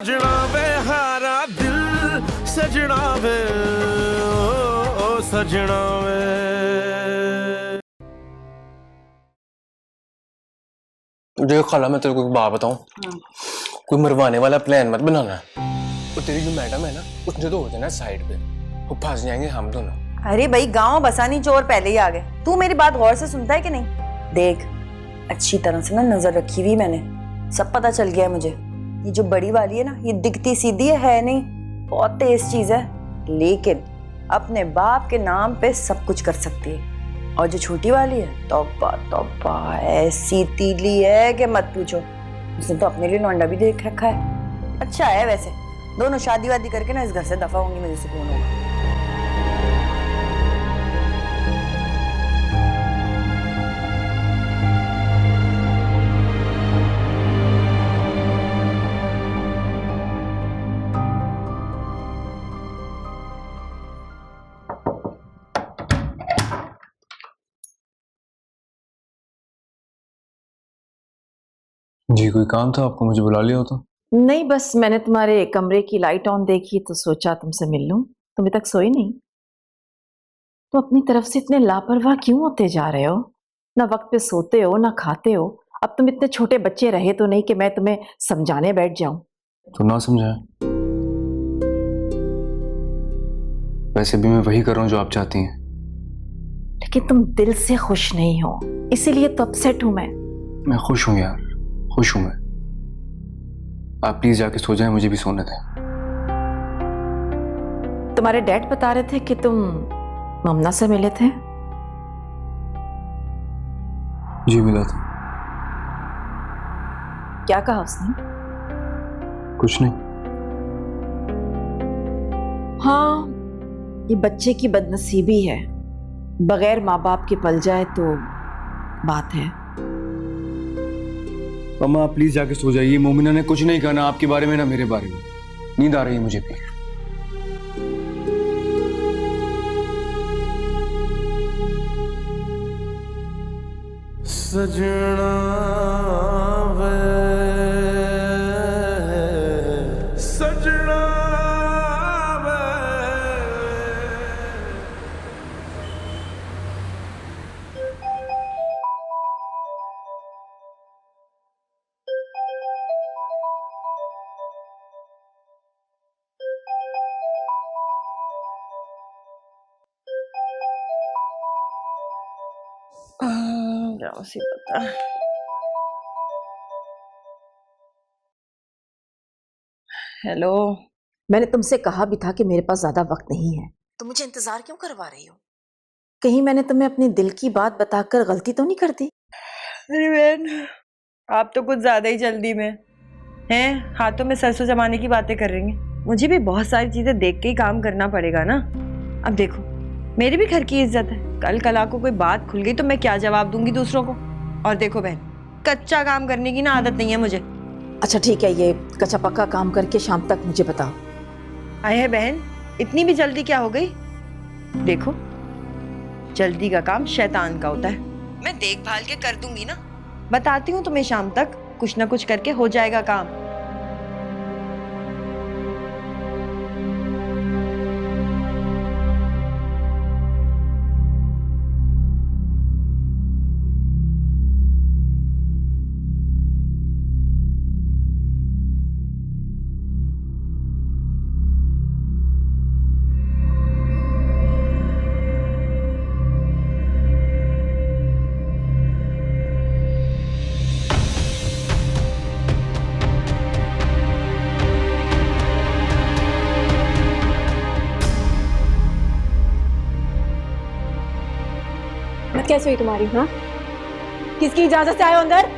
सजना वे हारा दिल सजना वे ओ सजना वे। देख खाला, मैं तेरे को एक बात बताऊं, कोई मरवाने वाला प्लान मत बनाना। वो तेरी जो मैडम है ना, उसने तो हो जाना साइड पे, वो फंस जाएंगे हम दोनों। अरे भाई, गांव बसानी चोर पहले ही आ गए। तू मेरी बात गौर से सुनता है कि नहीं? देख, अच्छी तरह से ना नजर रखी हुई मैंने, सब पता चल गया है मुझे। ये जो बड़ी वाली है ना, ये दिखती सीधी है नहीं, बहुत तेज चीज है, लेकिन अपने बाप के नाम पे सब कुछ कर सकती है। और जो छोटी वाली है, तौबा तौबा, ऐसी तीली है कि मत पूछो। उसने तो अपने लिए लौंडा भी देख रखा है। अच्छा है वैसे, दोनों शादी वादी करके ना इस घर से दफा होंगी, मुझे सुकून होगा। जी, कोई काम था आपको? मुझे बुला लिया हो तो? नहीं, बस मैंने तुम्हारे कमरे की लाइट ऑन देखी तो सोचा तुमसे मिल लूं। तुम अभी तक सोई नहीं? तो अपनी तरफ से इतने लापरवाह क्यों होते जा रहे हो? ना वक्त पे सोते हो, ना खाते हो। अब तुम इतने छोटे बच्चे रहे तो नहीं कि मैं तुम्हें समझाने बैठ जाऊं। तो ना समझाया, वैसे भी मैं वही कर रहा हूँ जो आप चाहती हैं। लेकिन तुम दिल से खुश नहीं हो, इसीलिए तो अपसेट हूं मैं। खुश हूँ यार, खुश हूँ मैं। आप प्लीज जाके सो जाएं, मुझे भी सोने दें। तुम्हारे डैड बता रहे थे कि तुम ममना से मिले थे। जी मिला था। क्या कहा उसने? कुछ नहीं। हाँ, ये बच्चे की बदनसीबी है, बगैर माँ बाप के पल जाए तो बात है। अम्मा आप प्लीज जाके सो जाइए। मोमिना ने कुछ नहीं कहा, ना आपके बारे में ना मेरे बारे में। नींद आ रही है मुझे भी। सजना वे सजना वे। क्या मुसीबत है। हेलो। मैंने तुमसे कहा भी था कि मेरे पास ज्यादा वक्त नहीं है, तो मुझे इंतजार क्यों करवा रही हो? कहीं मैंने तुम्हें अपने दिल की बात बताकर गलती तो नहीं कर दी? अरे बहन, आप तो कुछ ज्यादा ही जल्दी में हैं, हाथों में सरसों जमाने की बातें कर रही हैं। मुझे भी बहुत सारी चीजें देख के ही काम करना पड़ेगा ना। अब देखो, मेरे भी घर की इज्जत है, कल कला को कोई बात खुल गई तो मैं क्या जवाब दूंगी दूसरों को। और देखो बहन, कच्चा काम करने की ना आदत नहीं है मुझे। अच्छा ठीक है, ये कच्चा पक्का काम करके शाम तक मुझे बताओ। आए है बहन, इतनी भी जल्दी क्या हो गई? देखो, जल्दी का काम शैतान का होता है। मैं देखभाल के कर दूंगी ना, बताती हूँ तुम्हें, शाम तक कुछ ना कुछ करके हो जाएगा काम। कैसे हुई तुम्हारी? हाँ, किसकी इजाजत से आए हो अंदर?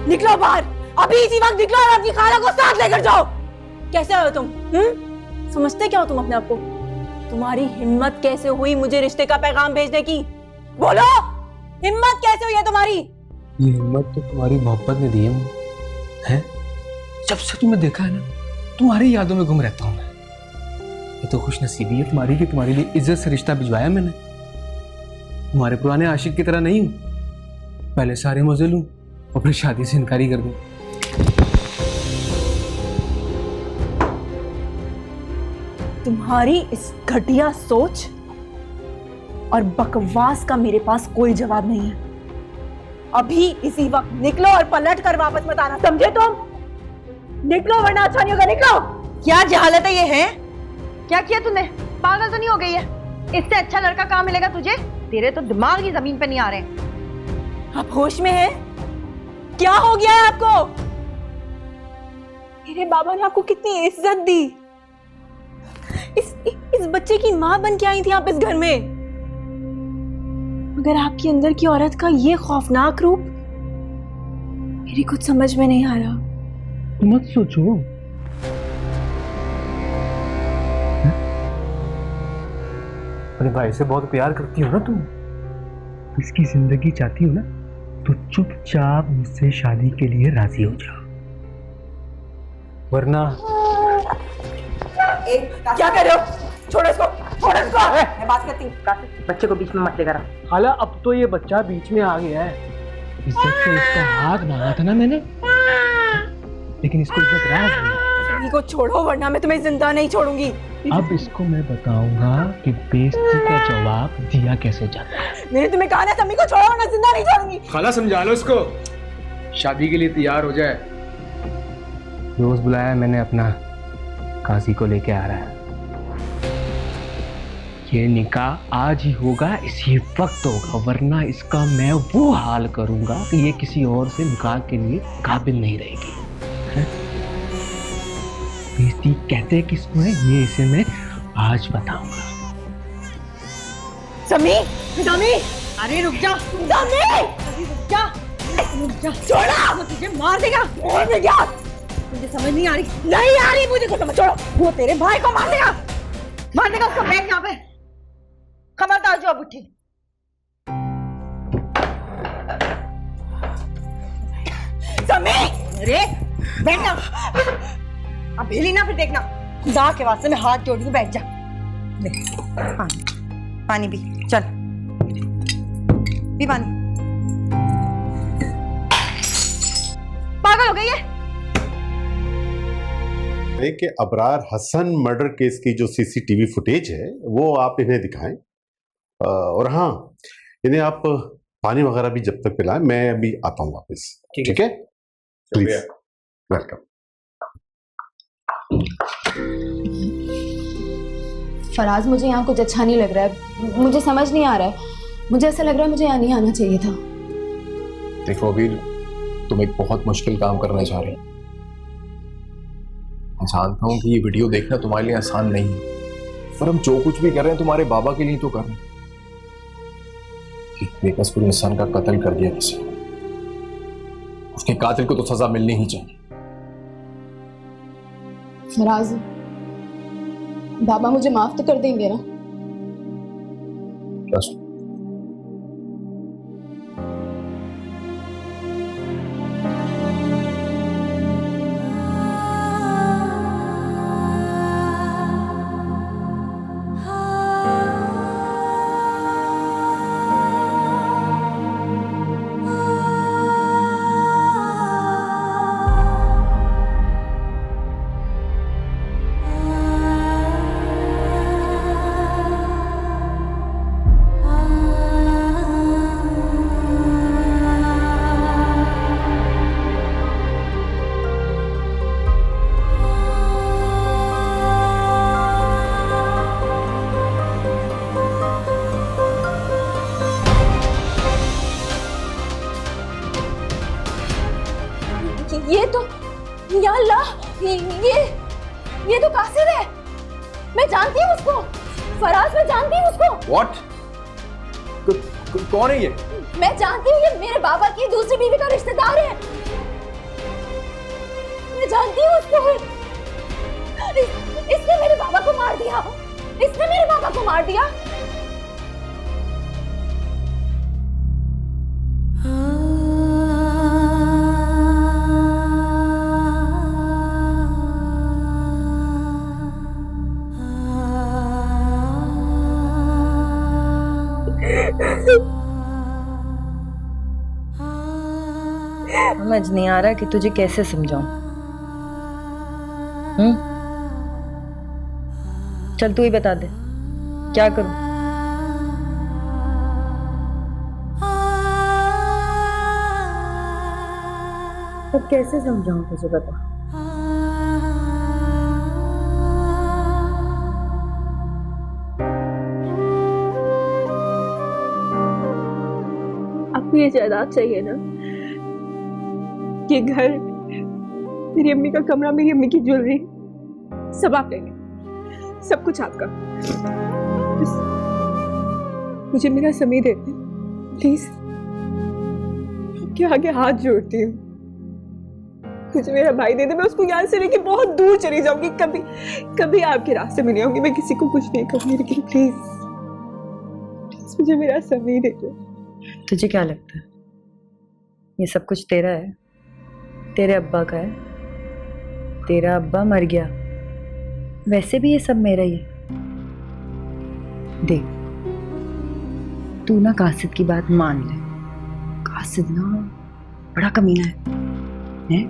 निकलो बाहर, अभी इसी वक्त निकलो और अपनी खाला को साथ लेकर जाओ। कैसे आए हो तुम? समझते क्या हो तुम अपने आप को? तुम्हारी हिम्मत कैसे हुई मुझे रिश्ते का पैगाम भेजने की? बोलो, हिम्मत कैसे हुई है तुम्हारी? ये हिम्मत तो तुम्हारी मोहब्बत ने दी है? जब से तुम्हें देखा है ना, तुम्हारी यादों में गुम रहता हूं मैं। ये तो खुशनसीबी है तुम्हारी कि तुम्हारे लिए इज्जत से रिश्ता भिजवाया मैंने। तुम्हारे पुराने आशिक की तरह नहीं हूं, पहले सारे मजे लूं और फिर शादी से इनकारी कर दूं। तुम्हारी इस घटिया सोच और बकवास का मेरे पास कोई जवाब नहीं है। अभी इसी वक्त निकलो और पलट कर वापस मत आना, समझे तुम? निकलो वरना अच्छा नहीं होगा, निकलो। क्या जहालत है ये है? क्या किया तूने? पागल तो नहीं हो गई है? इससे अच्छा लड़का कहाँ मिलेगा तुझे? तेरे तो दिमाग ही जमीन पे नहीं आ रहे। आप होश में हैं? क्या हो गया है आपको? मेरे बाबा ने आपको कितनी इज्जत दी। इस बच्चे की मां बन के आई थी आप इस घर में, मगर आपके अंदर की औरत का ये खौफनाक रूप मेरी कुछ समझ में नहीं आ रहा। मत सोचो। अपने भाई से बहुत प्यार करती हो ना तुम, इसकी जिंदगी चाहती हो ना, तो चुपचाप मुझसे शादी के लिए राजी हो जाओ, वरना क्या कर रहे हो? छोड़ो इसको, छोड़ो इसको। मैं बात करती हूँ। बच्चे को बीच में मत लेकर आ। हाला अब तो ये बच्चा बीच में आ गया है। इज्जत से इसका हाथ मांगा था ना मैंने, लेकिन इसको इज्जत राज नहीं। समी को छोड़ो वरना मैं तुम्हें जिंदा नहीं छोड़ूंगी। अब इसको मैं बताऊंगा कि बेइज्जती का जवाब दिया कैसे जाता है। मैंने तुम्हें कहा ना समी को छोड़ो वरना जिंदा नहीं छोड़ूंगी। खाला समझा लो इसको, शादी के लिए तैयार हो जाए। दोस्त बुलाया मैंने अपना, काजी को लेके आ रहा है। ये निकाह आज ही होगा, इसी वक्त होगा, वरना इसका मैं वो हाल करूंगा कि ये किसी और से निकाह के लिए काबिल नहीं रहेगी। बेइज्जती कहते किसको है ये इसे मैं आज बताऊंगा। समी, समी, अरे रुक जा, समी, रुक जा, रुक जा, छोड़ो, वो तुझे मार देगा, मार देगा। मुझे समझ नहीं आ रही मुझे को समझ, छोड़ो, वो तेरे भाई को मार देगा उसको। बैठ यहाँ पे, खबरदार जो अब उठी। समी, अरे बैठ जा, अब हिली ना फिर देखना। खुदा के वास्ते मैं हाथ जोड़ दूं, बैठ जा। ले पानी, पानी पी, चल पी पानी। पागल हो गई है? कि अबरार हसन मर्डर केस की जो सीसीटीवी फुटेज है वो आप इन्हें दिखाएं, और हाँ, इन्हें आप पानी वगैरह भी जब तक पिलाएं, मैं अभी आता हूँ वापस। ठीक है, प्लीज, वेलकम। फराज, मुझे यहाँ कुछ अच्छा नहीं लग रहा है, मुझे समझ नहीं आ रहा है, मुझे ऐसा लग रहा है मुझे यहाँ नहीं आना चाहिए था। देखो अभी तुम एक बहुत मुश्किल काम करने जा रही हो। मैं जानता हूँ कि ये वीडियो देखना तुम्हारे लिए आसान नहीं है, पर हम जो कुछ भी कर रहे हैं तुम्हारे बाबा के लिए तो कर रहे हैं। एक बेकसूर इंसान का कत्ल कर दिया किसी ने, उसके कातिल को तो सजा मिलनी ही चाहिए। फराज, बाबा मुझे माफ तो कर देंगे ना? ट्रस्ट। ये तो, या अल्लाह, ये तो कासिर है। मैं जानती हूँ उसको, फराज, मैं जानती हूँ उसको। What? कौन है ये? मैं जानती हूँ, ये मेरे बाबा की दूसरी बीवी का रिश्तेदार है। मैं जानती हूँ उसको। इसने मेरे बाबा को मार दिया, इसने मेरे बाबा को मार दिया। समझ नहीं आ रहा कि तुझे कैसे समझाऊं। चल तू ही बता दे, क्या करूं? अब कैसे समझाऊं तुझे, बता। आपको ये जायदाद चाहिए ना, ये घर, मेरी अम्मी का कमरा, मेरी अम्मी की ज्वेलरी, सब आप ले लें, सब कुछ आपका। बस मुझे मेरा समय देते प्लीज, आपके आगे हाथ जोड़ती हूँ। मुझे मेरा भाई दे दे, मैं उसको यहाँ से लेके बहुत दूर चली जाऊंगी। कभी कभी आपके रास्ते में नहीं आऊंगी, मैं किसी को कुछ नहीं कहूंगी, लेकिन प्लीज प्लीज मुझे मेरा समय दे दो। तुझे क्या लगता है ये सब कुछ तेरा है? तेरे अब्बा का है। तेरा अब्बा मर गया, वैसे भी ये सब मेरा ही है। देख, तू ना कासिद की बात मान ले। कासिद ना बड़ा कमीना है?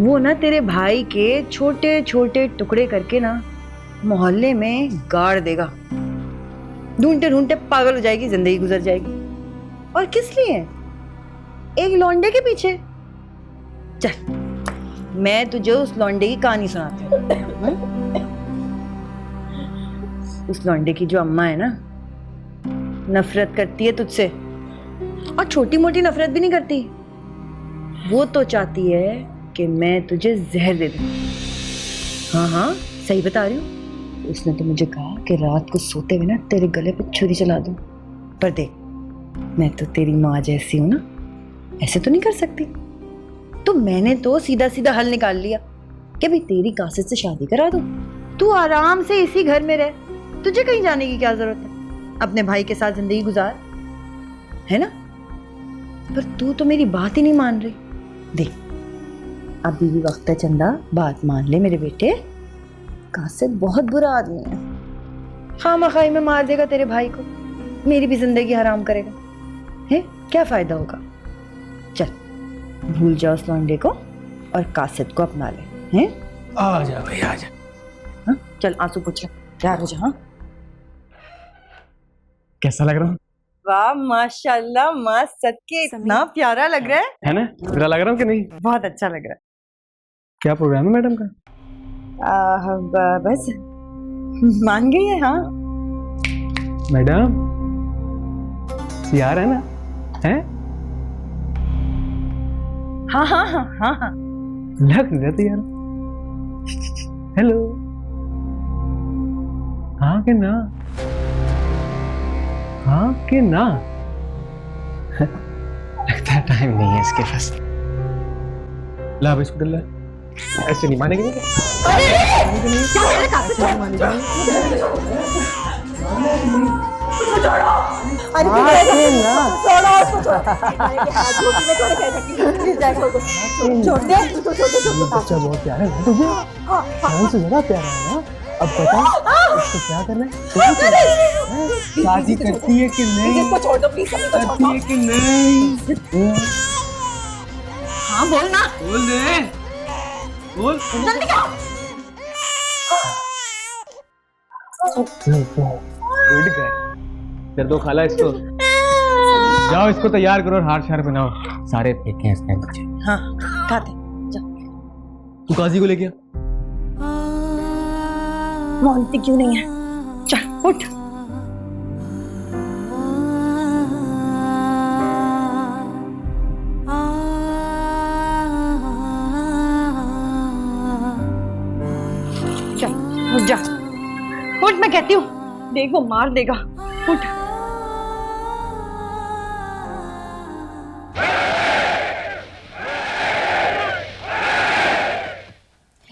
वो ना तेरे भाई के छोटे छोटे टुकड़े करके ना मोहल्ले में गाड़ देगा। ढूंढते ढूंढते पागल हो जाएगी, जिंदगी गुजर जाएगी। और किस लिए? एक लौंडे के पीछे। चल, मैं तुझे उस लौंडे की कहानी सुनाती हूँ। उस लौंडे की जो अम्मा है ना, नफरत करती है तुझसे, और छोटी मोटी नफरत भी नहीं करती। वो तो चाहती है कि मैं तुझे जहर दे दूं। हाँ हाँ, सही बता रही हूँ। उसने तो मुझे कहा कि रात को सोते हुए ना तेरे गले पे छुरी चला दूं। पर देख, मैं तो तेरी माँ जैसी हूं ना, ऐसे तो नहीं कर सकती। तो मैंने तो सीधा सीधा हल निकाल लिया कि भाई तेरी कासिद से शादी करा दूं, तू आराम से इसी घर में रह, तुझे कहीं जाने की क्या जरूरत है, अपने भाई के साथ जिंदगी गुजार, है ना। पर तू तो मेरी बात ही नहीं मान रही। देख, अभी भी वक्त है चंदा, बात मान ले मेरे बेटे। कासिद बहुत बुरा आदमी है, खामखाई में मार देगा तेरे भाई को, मेरी भी जिंदगी हराम करेगा, है क्या फायदा होगा। चल, भूल जाओ उस लौंडे को और कासिद को अपना ले, हैं? आ जा भाई, आ जा। हाँ? चल आंसू पूछ ले, तैयार हो जा। हाँ, कैसा लग रहा हूँ? वाह माशाल्लाह, माँ सदके इतना प्यारा लग रहा है ना? बुरा लग रहा हूँ कि नहीं? बहुत अच्छा लग रहा क्या प्रोग्राम है मैडम का? है। बस मान गई है। हाँ मैडम यार, है ना? है? हाँ हाँ हाँ हाँ हाँ। लग नहीं रहती यार। हेलो, हाँ कि ना? हाँ कि ना? लगता है टाइम नहीं है इसके पास। ला अब इसको डल, ऐसे नहीं मानेगी। बच्चा बहुत प्यारा है तुझे, जान से ज्यादा प्यारा है ना। अब बता इसको क्या करना है? शादी करती है कि नहीं? इसको छोड़ दो प्लीज, इसको छोड़ करती दो। है कि नहीं? हाँ बोल ना। बोल दे, बोल। जल्दी क्या? गुड गर्ल, कर दो खाला इसको। जाओ इसको तैयार करो और हार शार बनाओ, सारे फेंके हैं इसने नीचे। हाँ खाते जा। तू काजी को लेके आ। मानती क्यों नहीं है? चल उठ। चल उठ जा, उठ मैं कहती हूँ। देख वो मार देगा, उठ।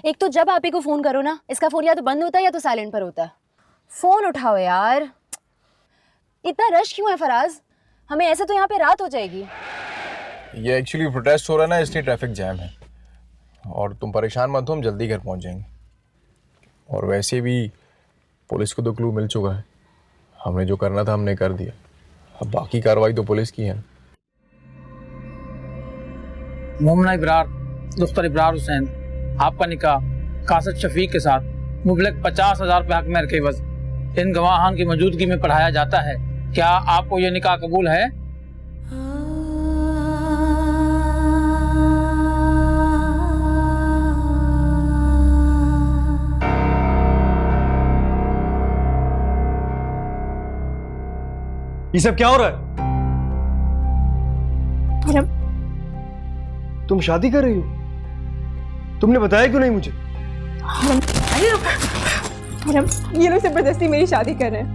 एक तो जब आप ही को फोन करो ना, इसका फोन या तो बंद होता है या तो साइलेंट पर होता है। फोन उठाओ यार। इतना रश क्यों है फराज? हमें ऐसे तो यहाँ पे रात हो जाएगी। ये एक्चुअली प्रोटेस्ट हो रहा है ना, इसलिए ट्रैफिक जैम है। और तुम परेशान मत हो, हम जल्दी घर पहुंच जाएंगे। और वैसे भी पुलिस को तो क्लू मिल चुका है, हमने जो करना था हमने कर दिया। अब बाकी कार्रवाई तो पुलिस की है। मोमना इब्रार, दुख्तर इब्रार हुसैन, आपका निकाह कासिद शफीक के साथ मुबलक 50,000 रुपये हक में रखे बस। इन गवाहान की मौजूदगी में पढ़ाया जाता है। क्या आपको ये निकाह कबूल है? ये सब क्या हो रहा है? तुम शादी कर रही हो? तुमने बताया क्यों नहीं मुझे? ये लोग जबरदस्ती मेरी शादी कर रहे हैं।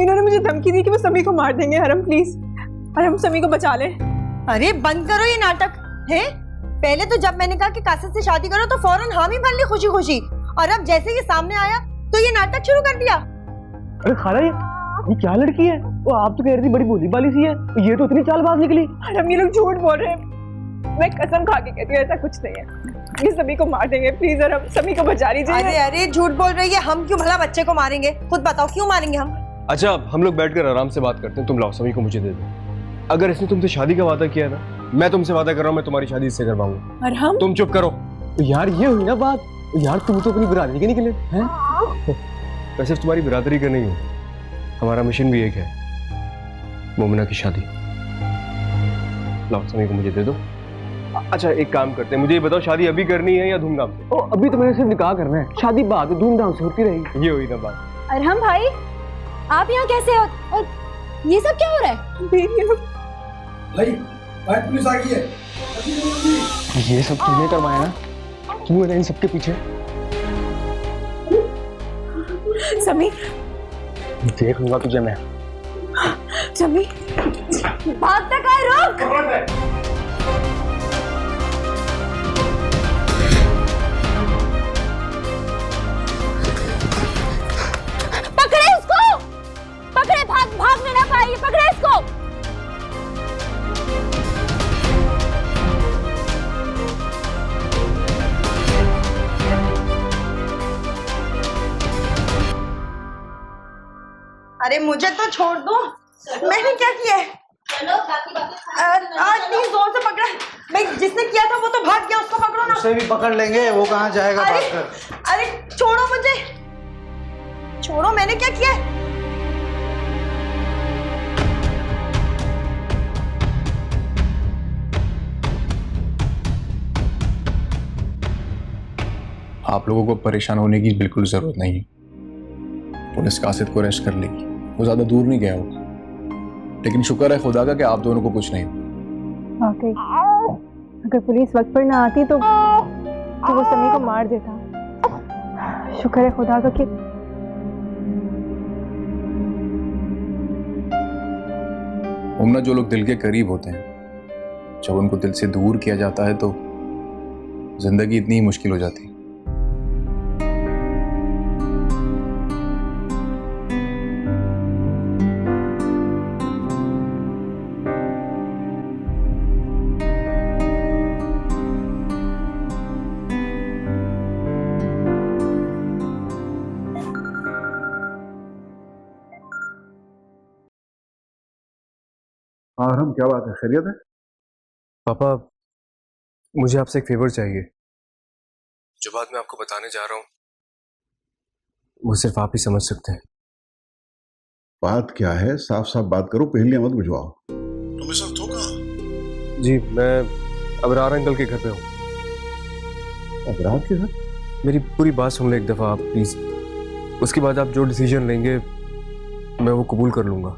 इन्होंने मुझे धमकी दी कि वो समी को मार देंगे। हरम प्लीज, हरम समी को बचा ले। अरे बंद करो ये नाटक है। पहले तो जब मैंने कहा कि कासिद से शादी करो तो फौरन हामी भर ली खुशी खुशी, और अब जैसे ये सामने आया तो ये नाटक शुरू कर दिया। अरे खाला, ये क्या लड़की है? वो आप तो कह रही थी बड़ी भोली भाली सी है, ये तो इतनी चालबाज निकली। हरम ये लोग झूठ बोल रहे हैं। मैं कसम खा के कहती हूँ ऐसा कुछ नहीं है। ये समी को मार देंगे, प्लीज हरम समी को बचा लीजिए। अरे अरे झूठ बोल रही है। हम क्यों भला बच्चे को मारेंगे? खुद बताओ क्यों मारेंगे हम? अच्छा, अब हम लोग बैठकर आराम से बात करते हैं। तुम लाओ समी को मुझे दे दो। अगर इसने तुमसे शादी का वादा किया ना, मैं तुमसे वादा कर रहा हूँ मैं तुम्हारी शादी इससे करवाऊंगा। और हम? तुम चुप करो यार, ये हुई ना बात। यार तुम तो अपनी बिरादरी के निकले हैं। मैं सिर्फ तुम्हारी बिरादरी का नहीं हूँ, हमारा मिशन भी एक है, मोमिना की शादी। लाओ समी को मुझे दे दो। अच्छा एक काम करते हैं, मुझे ये बताओ शादी अभी करनी है या धूमधाम से? ओ अभी तो मैंने सिर्फ निकाह करना है, शादी बाद में धूमधाम से होती रहेगी। ये हुई ना बात। अरहम भाई, आप यहाँ कैसे हो? और ये सब क्या हो रहा है? भाई पुलिस आ गई है। ये सब तूने करवाया ना? क्यों है इन सबके पीछे? समी, देख लूंगा तुझे मैं। समी भागता का रुक। पकड़े उसको, पकड़े, भागने ना पाएगी, पकड़े इसको। अरे मुझे तो छोड़ दो, मैंने क्या किया है? आज नहीं जोर से पकड़ा। मैं जिसने किया था वो तो भाग गया, उसको पकड़ो ना। उसे भी पकड़ लेंगे, वो कहाँ जाएगा अरे भागकर। अरे छोड़ो मुझे, छोड़ो। मैंने क्या किया है? आप लोगों को परेशान होने की बिल्कुल जरूरत नहीं है। पुलिस कासिद को अरेस्ट कर लेगी, वो ज्यादा दूर नहीं गया होगा। लेकिन शुक्र है खुदा का कि आप दोनों को कुछ नहीं हुआ। वाकई अगर पुलिस वक्त पर ना आती तो वो समी को मार देता। शुक्र है खुदा का कि उम्ना, जो लोग दिल के करीब होते हैं, जब उनको दिल से दूर किया जाता है तो जिंदगी इतनी ही मुश्किल हो जाती है। और हम क्या बात है, खैरियत है? पापा, मुझे आपसे एक फेवर चाहिए। जो बात मैं आपको बताने जा रहा हूँ वो सिर्फ आप ही समझ सकते हैं। बात क्या है? साफ साफ बात करो, पहेलियां मत बुझवाओ। तुम इस वक्त हो कहाँ? जी, मैं अबरार अंकल के घर पे हूँ। अबरार के घर? मेरी पूरी बात सुन ले एक दफ़ा आप प्लीज़। उसके बाद आप जो डिसीजन लेंगे मैं वो कबूल कर लूँगा।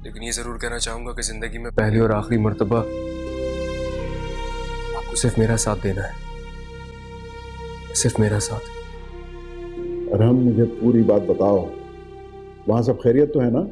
लेकिन ये ज़रूर कहना चाहूँगा कि ज़िंदगी में पहली और आखिरी मर्तबा आपको सिर्फ मेरा साथ देना है, सिर्फ मेरा साथ। अरे हम मुझे पूरी बात बताओ, वहां सब खैरियत तो है ना?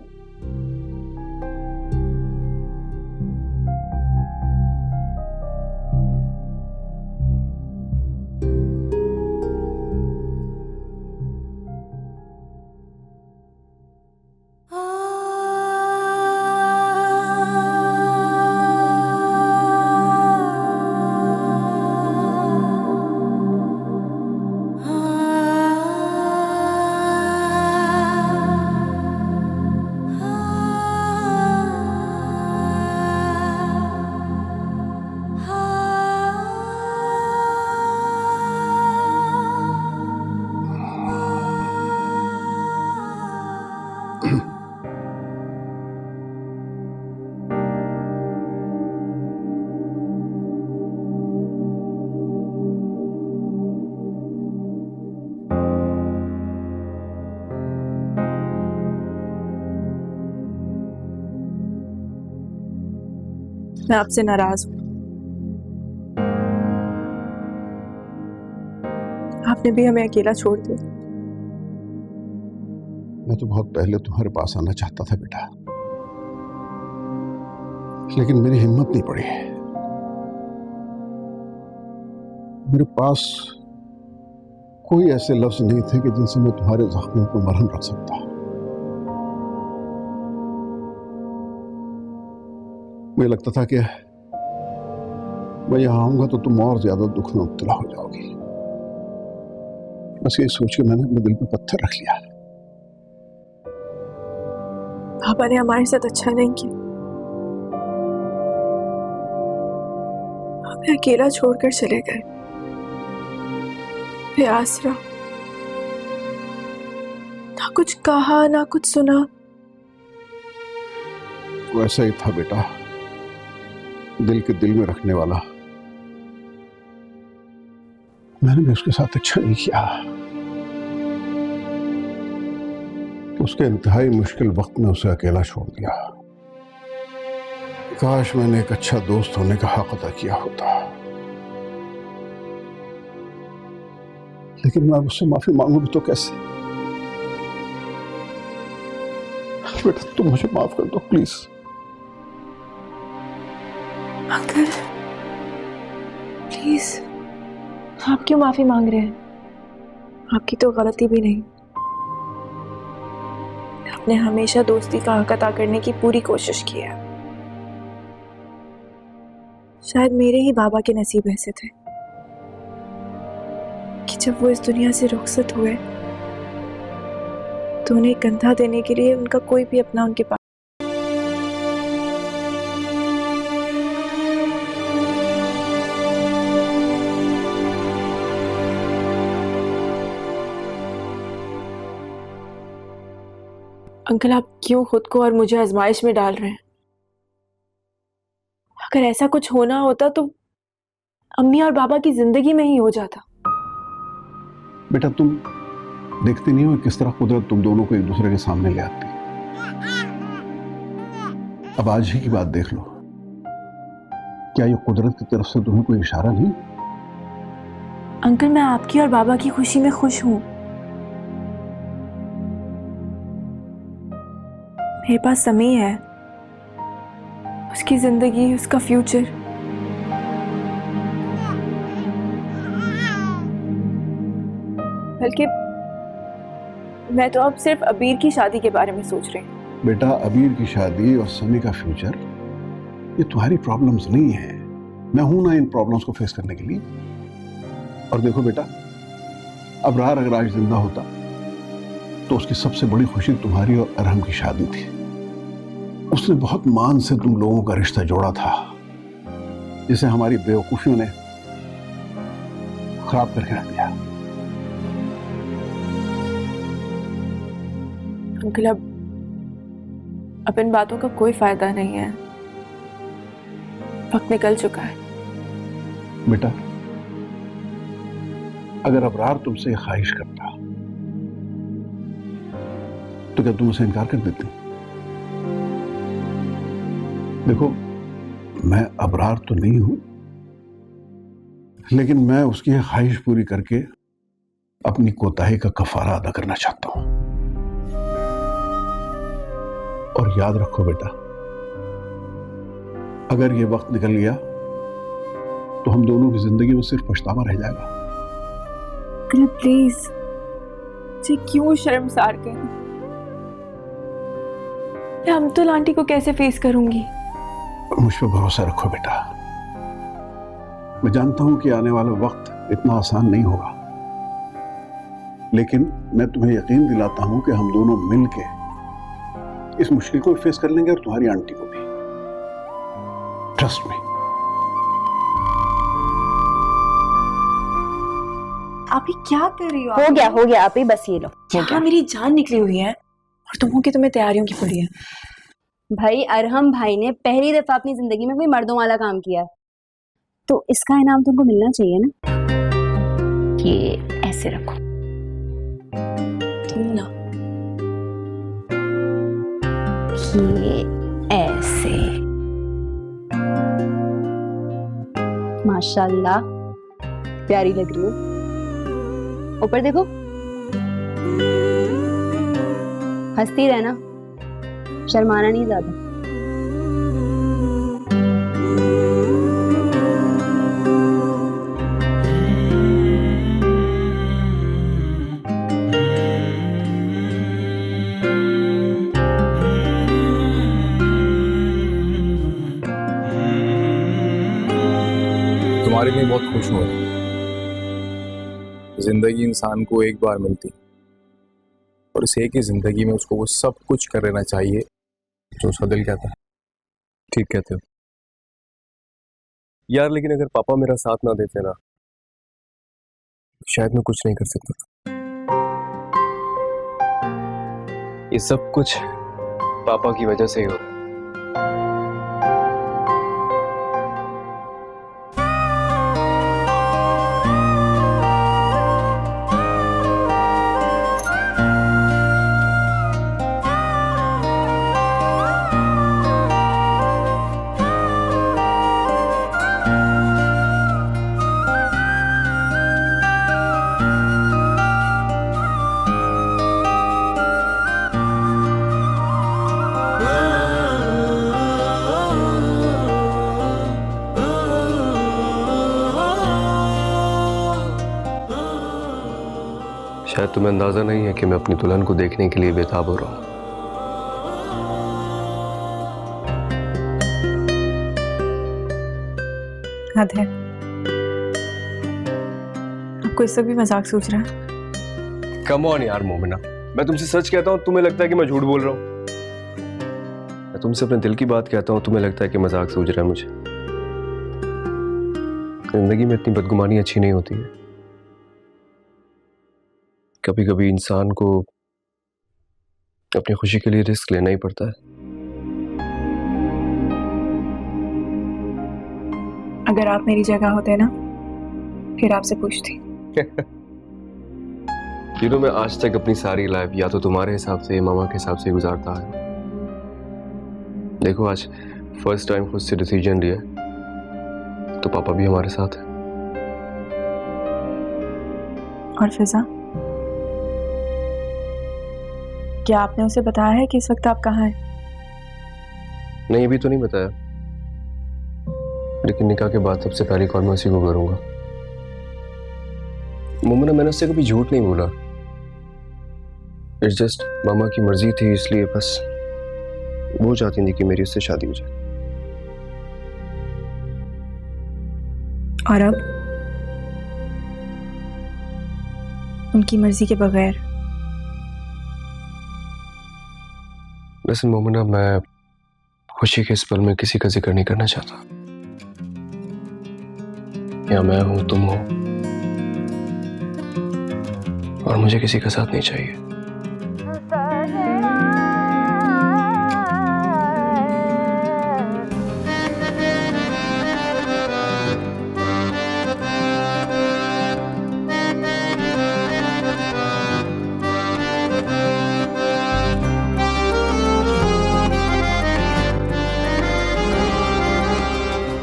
मैं आपसे नाराज हूं। आपने भी हमें अकेला छोड़ दिया। मैं तो बहुत पहले तुम्हारे पास आना चाहता था बेटा, लेकिन मेरी हिम्मत नहीं पड़ी। मेरे पास कोई ऐसे लफ्ज नहीं थे कि जिनसे मैं तुम्हारे जख्मों को मरहम रख सकता। मुझे लगता था कि मैं यहां आऊंगा तो तुम और ज्यादा दुख में मुब्तला हो जाओगी। बस ये सोच के मैंने अपने दिल पे पत्थर रख लिया। पापा ने हमारे साथ अच्छा नहीं किया, हमें अकेला छोड़कर चले गए, बेआसरा। ना कुछ कहा ना कुछ सुना। वो ऐसा ही था बेटा, दिल के दिल में रखने वाला। मैंने भी उसके साथ अच्छा नहीं किया। उसके इंतहाई मुश्किल वक्त में उसे अकेला छोड़ दिया। काश मैंने एक अच्छा दोस्त होने का हक अदा किया होता। लेकिन मैं उससे माफी मांगू भी तो कैसे? बेटा तुम मुझे माफ कर दो प्लीज। अंकल प्लीज, आप क्यों माफी मांग रहे हैं? आपकी तो गलती भी नहीं। आपने हमेशा दोस्ती का हक अदा करने की पूरी कोशिश की है। शायद मेरे ही बाबा के नसीब ऐसे थे कि जब वो इस दुनिया से रुखसत हुए तो उन्हें कंधा देने के लिए उनका कोई भी अपना उनके पास। अंकल आप क्यों खुद को और मुझे आजमाइश में डाल रहे हैं? अगर ऐसा कुछ होना होता तो अम्मी और बाबा की जिंदगी में ही हो जाता। बेटा तुम देखते नहीं हो किस तरह कुदरत तुम दोनों को एक दूसरे के सामने ले आती। अब आज ही की बात देख लो, क्या ये कुदरत की तरफ से तुम्हें कोई इशारा नहीं? अंकल मैं आपकी और बाबा की खुशी में खुश हूं। मेरे पास समी है, उसकी जिंदगी, उसका फ्यूचर। बल्कि मैं तो अब सिर्फ अबीर की शादी के बारे में सोच रही हूँ। बेटा अबीर की शादी और समी का फ्यूचर ये तुम्हारी प्रॉब्लम्स नहीं है। मैं हूं ना इन प्रॉब्लम्स को फेस करने के लिए। और देखो बेटा, अबरार अगर आज जिंदा होता तो उसकी सबसे बड़ी खुशी तुम्हारी और अरहम की शादी थी। उसने बहुत मान से तुम लोगों का रिश्ता जोड़ा था, जिसे हमारी बेवकूफियों ने खराब करके रख दिया। अंकल अब इन बातों का कोई फायदा नहीं है, वक्त निकल चुका है। बेटा अगर अबरार तुमसे ख्वाहिश करता तो क्या तुम उसे इनकार कर देती? देखो मैं अबरार तो नहीं हूं, लेकिन मैं उसकी ख्वाहिश पूरी करके अपनी कोताही का कफारा अदा करना चाहता हूं। और याद रखो बेटा, अगर ये वक्त निकल गया तो हम दोनों की जिंदगी में सिर्फ पछतावा रह जाएगा। प्लीज मुझे क्यों शर्मसार करें? मैं अमतुल आंटी को कैसे फेस करूंगी? मुझ पर भरोसा रखो बेटा। मैं जानता हूं कि आने वाला वक्त इतना आसान नहीं होगा, लेकिन मैं तुम्हें यकीन दिलाता हूं कि हम दोनों मिलके इस मुश्किल को फेस कर लेंगे और तुम्हारी आंटी को भी। Trust me. आप ही क्या कर रही हो? हो गया आप ही, बस ये लो। यहाँ मेरी जान निकली हुई है और तुम हो कि तुम्हें तैयारियों की पड़ी है। भाई अरहम भाई ने पहली दफा अपनी जिंदगी में कोई मर्दों वाला काम किया है, तो इसका इनाम तुमको मिलना चाहिए ना। ये ऐसे रखो। तुम ना ये ऐसे। माशाल्लाह प्यारी लग रही हो। ऊपर देखो, हंसती रहना, शर्माना नहीं ज्यादा। तुम्हारे लिए बहुत खुश हूँ। जिंदगी इंसान को एक बार मिलती और इस एक ही जिंदगी में उसको वो सब कुछ कर लेना चाहिए जो उसका दिल कहता है। ठीक कहते हो यार, लेकिन अगर पापा मेरा साथ ना देते ना, शायद मैं कुछ नहीं कर सकता। ये सब कुछ पापा की वजह से ही हो रहा है। शायद तुम्हें अंदाजा नहीं है कि मैं अपनी दुल्हन को देखने के लिए बेताब हो रहा हूं। हद है, आपको इससे भी मजाक सोच रहा है? कम ऑन यार मोमिना, मैं तुमसे सच कहता हूं, तुम्हें लगता है कि मैं झूठ बोल रहा हूं। मैं तुमसे अपने दिल की बात कहता हूं, तुम्हें लगता है कि मजाक सूझ रहा है मुझे। जिंदगी में इतनी बदगुमानी अच्छी नहीं होती है। कभी कभी इंसान को अपनी खुशी के लिए रिस्क लेना ही पड़ता है। अगर आप मेरी जगह होते ना, फिर आपसे पूछती। मैं आज तक अपनी सारी लाइफ या तो तुम्हारे हिसाब से, मामा के हिसाब से गुजारता है। देखो आज फर्स्ट टाइम खुद से डिसीजन लिया, तो पापा भी हमारे साथ है। और फिजा, क्या आपने उसे बताया है कि इस वक्त आप कहाँ हैं? नहीं, अभी तो नहीं बताया, लेकिन निकाह के बाद सबसे पहली कॉल मैं उसी को करूंगा। मोमिना, मैंने उससे कभी झूठ नहीं बोला। इट्स जस्ट मामा की मर्जी थी, इसलिए बस वो चाहती थी कि मेरी उससे शादी हो जाए। और अब उनकी मर्जी के बगैर? वैसे मोमिना, मैं खुशी के इस पल में किसी का जिक्र नहीं करना चाहता। या मैं हूं, तुम हो, और मुझे किसी का साथ नहीं चाहिए।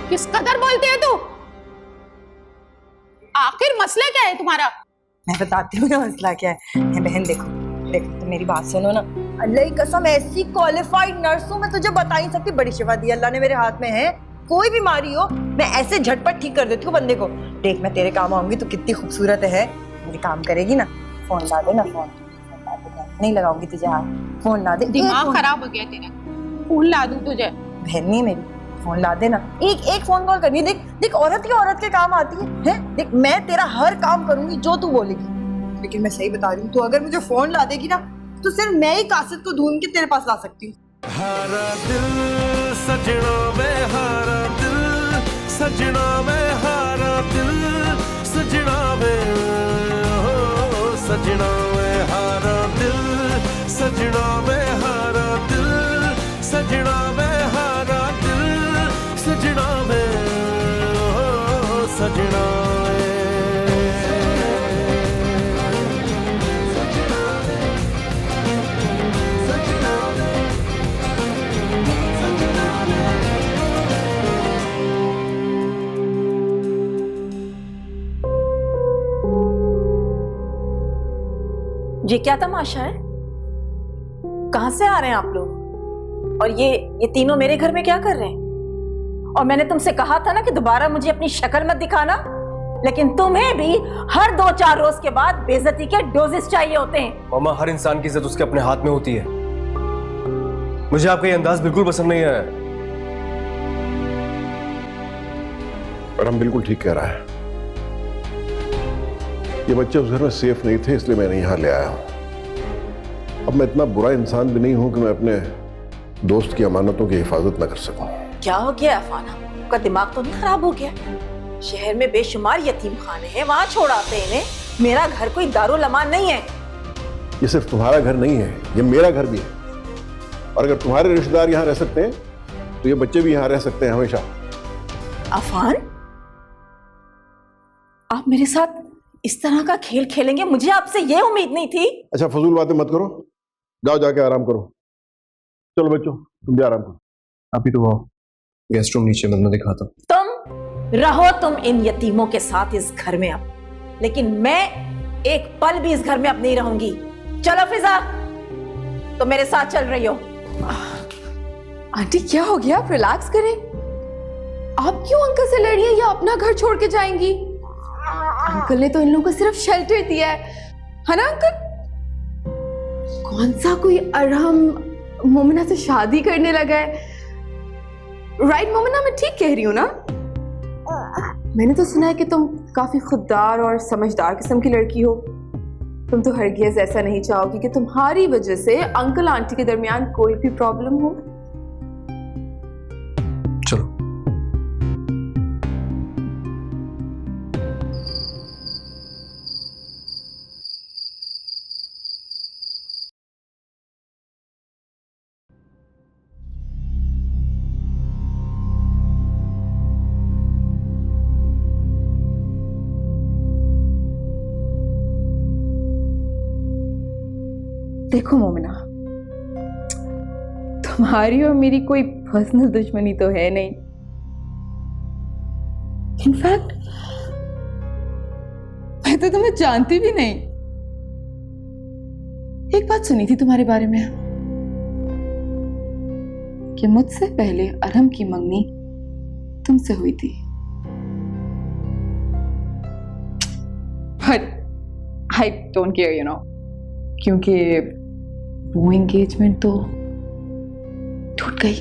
किस कदर बोलती है तू? आखिर मसला क्या है तुम्हारा? मैं बताती हूँ ना मसला क्या है। बहन देखो देखो, तो मेरी बात सुनो ना। अल्लाह की कसम, ऐसी क्वालिफाइड नर्सों में तुझे बता ही सकती, बड़ी शिफा दी अल्लाह ने मेरे हाथ में है। कोई बीमारी हो मैं ऐसे झटपट ठीक कर देती हूँ बंदे को। देख, मैं तेरे काम आऊंगी तो कितनी खूबसूरत है, मेरे काम करेगी ना। फोन ला दे ना, फोन नहीं लगाऊंगी तुझे। हाँ, फोन ला दे। दिमाग खराब हो गया तेरा। फोन ला दूं तुझे? बहन नहीं मेरी, फोन ला देना। एक फोन कॉल करनी। देख देख, औरत के काम आती है? देख, मैं तेरा हर काम करूंगी जो तू बोलेगी, लेकिन मैं सही बता रही हूँ, तू अगर मुझे फोन ला देगी ना, तो सिर्फ मैं ही कासिद को ढूंढ के तेरे पास ला सकती हूँ। हारा दिल सजना में, हारा दिल सजना में, हारा दिल सजना में, हो सजना में, हारा दिल सजना में, हारा दिल सजना में, हारा दिल सजना में, हो सजना में। ये क्या तमाशा है? कहां से आ रहे हैं आप लोग? और ये तीनों मेरे घर में क्या कर रहे हैं? और मैंने तुमसे कहा था ना कि दोबारा मुझे अपनी शक्ल मत दिखाना, लेकिन तुम्हें भी हर 2-4 रोज के बाद बेइज्जती के डोजेस चाहिए होते हैं। मामा, हर इंसान की इज्जत उसके अपने हाथ में होती है। मुझे आपका ये अंदाज बिल्कुल पसंद नहीं आया। और हम बिल्कुल ठीक कह रहा है। ये बच्चे उस घर में सेफ नहीं थे, इसलिए मैंने यहां ले आया हूं। अब मैं इतना बुरा इंसान भी नहीं हूं कि मैं अपने दोस्त की अमानतों की हिफाजत न कर सकूं। क्या हो गया अफाना? आपका दिमाग तो नहीं खराब हो गया? शहर में बेशुमार यतीम खाने हैं, वहां छोड़ आते हैं इन्हें। मेरा घर कोई दारुल अमान नहीं है। ये सिर्फ तुम्हारा घर नहीं है, ये मेरा घर भी है। और अगर तुम्हारे रिश्तेदार यहाँ रह सकते हैं तो ये बच्चे भी यहाँ रह सकते हैं हमेशा। अफान, आप मेरे साथ इस तरह का खेल खेलेंगे, मुझे आपसे ये उम्मीद नहीं थी। अच्छा, फजूल बातें मत करो, जाओ जाके आराम करो। चलो बच्चों, तुम भी आराम करो। अभी तो आओ, गेस्ट रूम नीचे मैं दिखाता हूं। तुम रहो तुम इन यतीमों के साथ इस घर में अब, लेकिन मैं एक पल भी इस घर में अब नहीं रहूंगी। चलो फिजा, तो मेरे साथ चल रही हो। आंटी क्या हो गया? आप रिलैक्स करें। आप क्यों अंकल से लड़ रही हैं या अपना घर छोड़ के जाएंगी? अंकल ने तो इन लोगों को सिर्फ शेल्टर दिया है ना अंकल? कौन सा कोई अरहम मोमिना से शादी करने लगा है? राइट मोमिना, मैं ठीक कह रही हूँ ना? मैंने तो सुना है कि तुम काफी खुददार और समझदार किस्म की लड़की हो। तुम तो हरगिज़ ऐसा नहीं चाहोगी कि तुम्हारी वजह से अंकल आंटी के दरमियान कोई भी प्रॉब्लम हो। चलो। देखो मोमिना, तुम्हारी और मेरी कोई पर्सनल दुश्मनी तो है नहीं। इनफैक्ट मैं तो तुम्हें जानती भी नहीं। एक बात सुनी थी तुम्हारे बारे में कि मुझसे पहले अरहम की मंगनी तुमसे हुई थी। But I don't care, you know, क्योंकि वो एंगेजमेंट तो टूट गई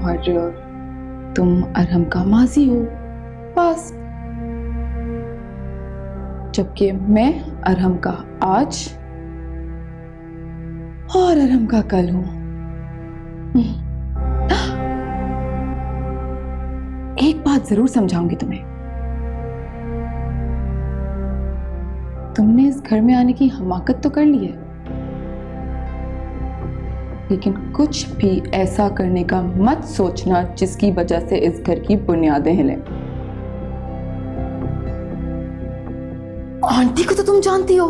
और तुम अरहम का माजी हो बस, जबकि मैं अरहम का आज और अरहम का कल हूं। एक बात जरूर समझाऊंगी तुम्हें, तुमने इस घर में आने की हमाकत तो कर ली है, लेकिन कुछ भी ऐसा करने का मत सोचना जिसकी वजह से इस घर की बुनियादें हिलें। आंटी को तो तुम जानती हो,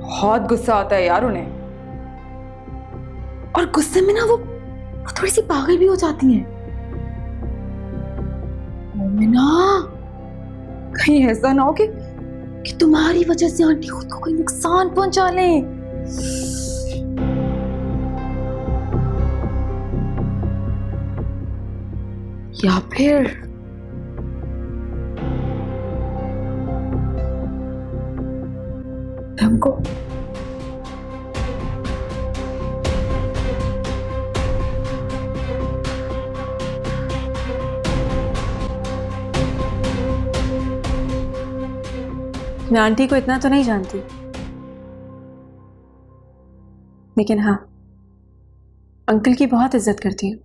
बहुत गुस्सा आता है यार उन्हें, और गुस्से में ना वो थोड़ी सी पागल भी हो जाती हैं। मोमिना, कहीं ऐसा ना हो कि तुम्हारी वजह से आंटी खुद को कोई नुकसान पहुंचा ले। या फिर हमको मैं आंटी को इतना तो नहीं जानती, लेकिन हाँ, अंकल की बहुत इज्जत करती हूँ।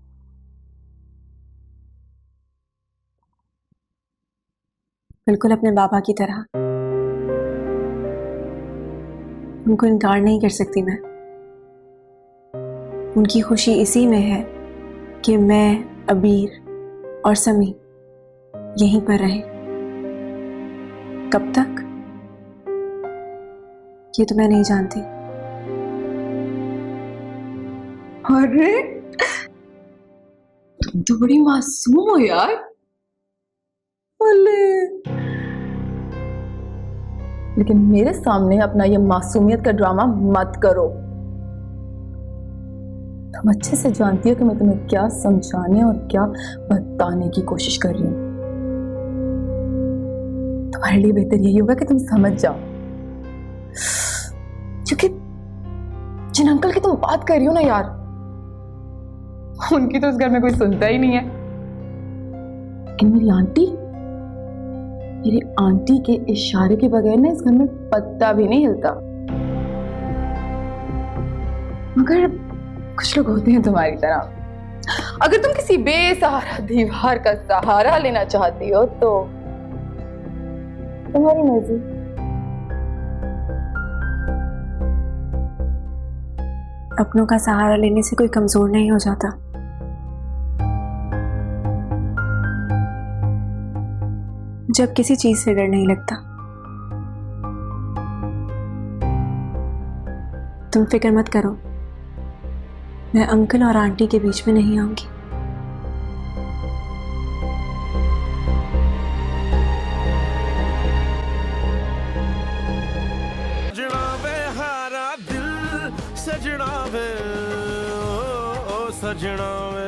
बिल्कुल अपने बाबा की तरह। उनको इनकार नहीं कर सकती मैं। उनकी खुशी इसी में है कि मैं, अबीर और समी यहीं पर रहे। कब तक, ये तो मैं नहीं जानती। अरे तुम तो बड़ी मासूम हो यार। अले लेकिन मेरे सामने अपना ये मासूमियत का ड्रामा मत करो। तुम अच्छे से जानती हो कि मैं तुम्हें क्या समझाने और क्या बताने की कोशिश कर रही हूँ। तुम्हारे लिए बेहतर यही होगा कि तुम समझ जाओ, क्योंकि जिन अंकल की तुम बात कर रही हो ना यार, उनकी तो इस घर में कोई सुनता ही नहीं है। लेकिन मेरी आंटी के इशारे के बगैर ना इस घर में पत्ता भी नहीं हिलता। मगर कुछ लोग होते हैं तुम्हारी तरह, अगर तुम किसी बेसहारा दीवार का सहारा लेना चाहती हो तो तुम्हारी मर्जी। अपनों का सहारा लेने से कोई कमजोर नहीं हो जाता। जब किसी चीज से डर नहीं लगता। तुम फिक्र मत करो, मैं अंकल और आंटी के बीच में नहीं आऊंगी। सजना वे हारा दिल सजना वे ओ सजना वे